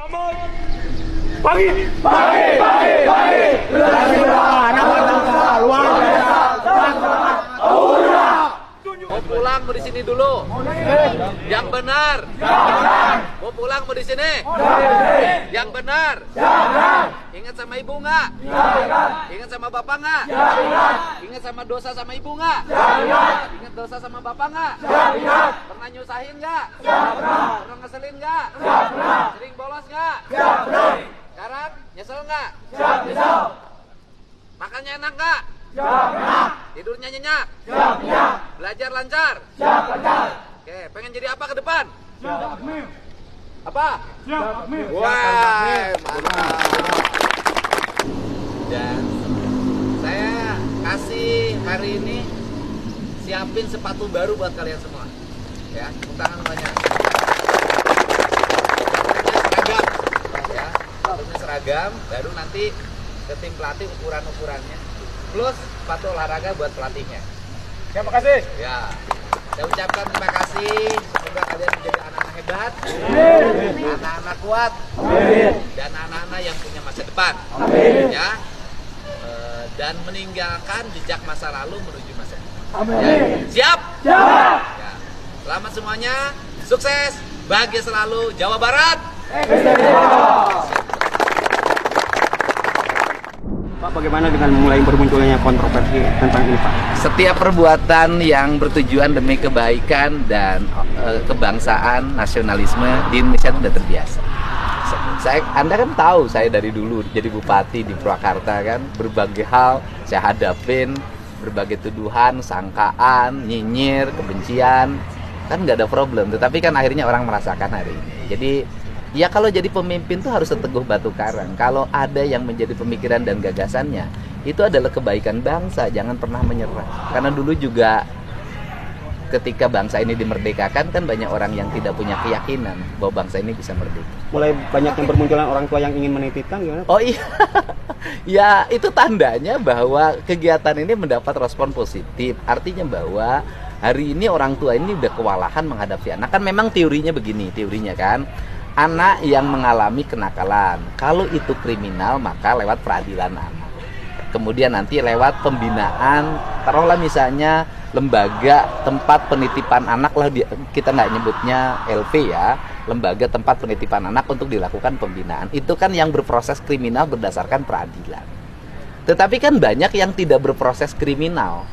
Pagi, pagi, pagi, pagi. Mau pulang mau di sini dulu. Yang benar. Mau pulang mau di sini. Yang benar. Ingat sama ibu nggak? Ingat sama bapak nggak? Ingat sama dosa sama ibu nggak? Ingat dosa sama bapak nggak? Pernah nyusahin nggak? Pernah ngeselin nggak? Sering bolos nggak? Sekarang nyesel nggak? Makannya enak nggak? Tidurnya nyenyak? Belajar lancar? Oke, pengen jadi apa ke depan? Apa? Wah, mantap. Dan saya kasih hari ini siapin sepatu baru buat kalian semua. Ya, tepuk tangan banyak. Seragam, ya, sepatunya seragam. Baru nanti ke tim pelatih ukurannya. Plus sepatu olahraga buat pelatihnya. Terima kasih. Ya, saya ucapkan terima kasih. Semoga kalian menjadi anak-anak hebat, anak-anak kuat, dan anak-anak yang punya masa depan. Ya, dan meninggalkan jejak masa lalu menuju masa depan. Ya, siap? Siap. Ya. Selamat semuanya, sukses, bahagia selalu, Jawa Barat. Pak, bagaimana dengan mulai bermunculnya kontroversi tentang ini, Pak? Setiap perbuatan yang bertujuan demi kebaikan dan kebangsaan, nasionalisme di Indonesia itu sudah terbiasa. Anda kan tahu saya dari dulu jadi bupati di Purwakarta kan, berbagai hal saya hadapin, berbagai tuduhan, sangkaan, nyinyir, kebencian, kan nggak ada problem. Tetapi kan akhirnya orang merasakan hari ini. Jadi ya kalau jadi pemimpin tuh harus seteguh batu karang. Kalau ada yang menjadi pemikiran dan gagasannya, itu adalah kebaikan bangsa, jangan pernah menyerah. Karena dulu juga ketika bangsa ini dimerdekakan kan banyak orang yang tidak punya keyakinan bahwa bangsa ini bisa merdeka. Mulai banyak yang bermunculan orang tua yang ingin menitipkan gimana, Pak? Oh iya, ya itu tandanya bahwa kegiatan ini mendapat respon positif. Artinya bahwa hari ini orang tua ini udah kewalahan menghadapi anak. Kan memang teorinya begini, teorinya kan, anak yang mengalami kenakalan, kalau itu kriminal maka lewat peradilan anak. Kemudian nanti lewat pembinaan, taruhlah misalnya lembaga tempat penitipan anak lah, kita nggak nyebutnya LP ya, lembaga tempat penitipan anak untuk dilakukan pembinaan. Itu kan yang berproses kriminal berdasarkan peradilan. Tetapi kan banyak yang tidak berproses kriminal,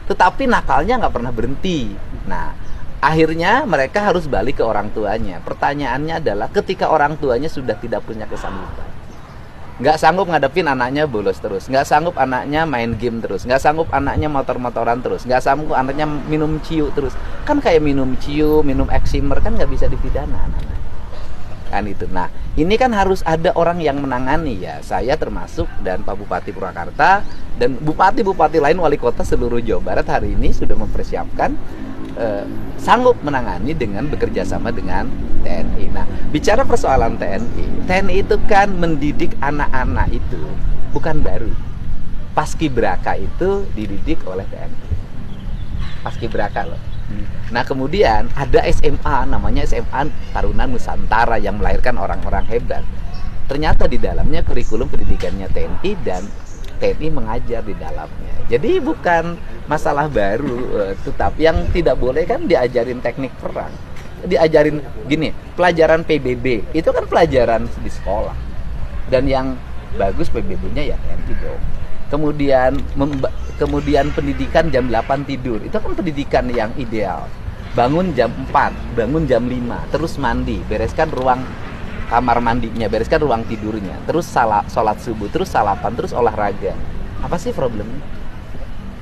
tetapi nakalnya nggak pernah berhenti. Nah, akhirnya mereka harus balik ke orang tuanya. Pertanyaannya adalah ketika orang tuanya sudah tidak punya kesanggupan, nggak sanggup ngadepin anaknya bolos terus, nggak sanggup anaknya main game terus, nggak sanggup anaknya motor-motoran terus, nggak sanggup anaknya minum ciu terus, kan kayak minum ciu, minum eksimer kan nggak bisa dipidana anak-anak. Kan itu. Nah, ini kan harus ada orang yang menangani ya. Saya termasuk dan Pak Bupati Purwakarta dan bupati-bupati lain, wali kota seluruh Jawa Barat hari ini sudah mempersiapkan sanggup menangani dengan bekerja sama dengan TNI. Nah, bicara persoalan TNI itu kan mendidik anak-anak itu bukan baru. Paskibraka itu dididik oleh TNI. Paskibraka loh. Nah, kemudian ada SMA, namanya SMA Taruna Nusantara yang melahirkan orang-orang hebat. Ternyata di dalamnya kurikulum pendidikannya TNI dan TNI mengajar di dalamnya. Jadi bukan masalah baru, tetapi yang tidak boleh kan diajarin teknik perang. Diajarin gini, pelajaran PBB itu kan pelajaran di sekolah. Dan yang bagus PBB-nya ya TNI dong. Kemudian pendidikan jam 8 tidur, itu kan pendidikan yang ideal. Bangun jam 4, bangun jam 5, terus mandi, bereskan ruang kamar mandinya, bereskan ruang tidurnya, terus sholat subuh, terus salapan, terus olahraga. Apa sih problemnya?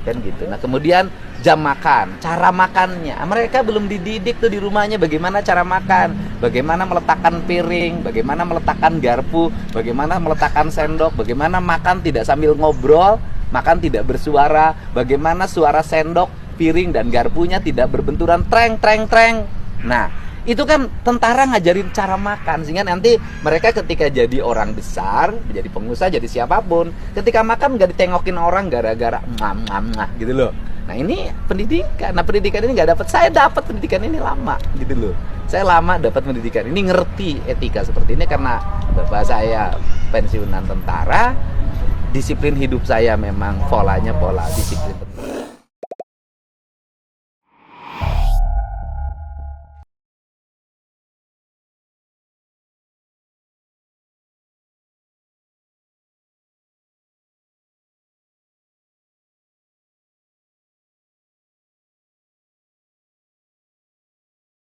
Kan gitu. Nah, kemudian jam makan, cara makannya, mereka belum dididik tuh di rumahnya bagaimana cara makan, bagaimana meletakkan piring, bagaimana meletakkan garpu, bagaimana meletakkan sendok, bagaimana makan tidak sambil ngobrol, makan tidak bersuara, bagaimana suara sendok, piring dan garpunya tidak berbenturan treng treng treng. Nah, itu kan tentara ngajarin cara makan, sehingga nanti mereka ketika jadi orang besar, jadi pengusaha, jadi siapapun, ketika makan nggak ditengokin orang gara-gara gitu loh. Nah, ini pendidikan. Nah, pendidikan ini nggak dapat. Saya dapat pendidikan ini lama gitu loh. Saya lama dapat pendidikan ini, ngerti etika seperti ini karena bahwa saya pensiunan tentara, disiplin hidup saya memang polanya pola disiplin tentara.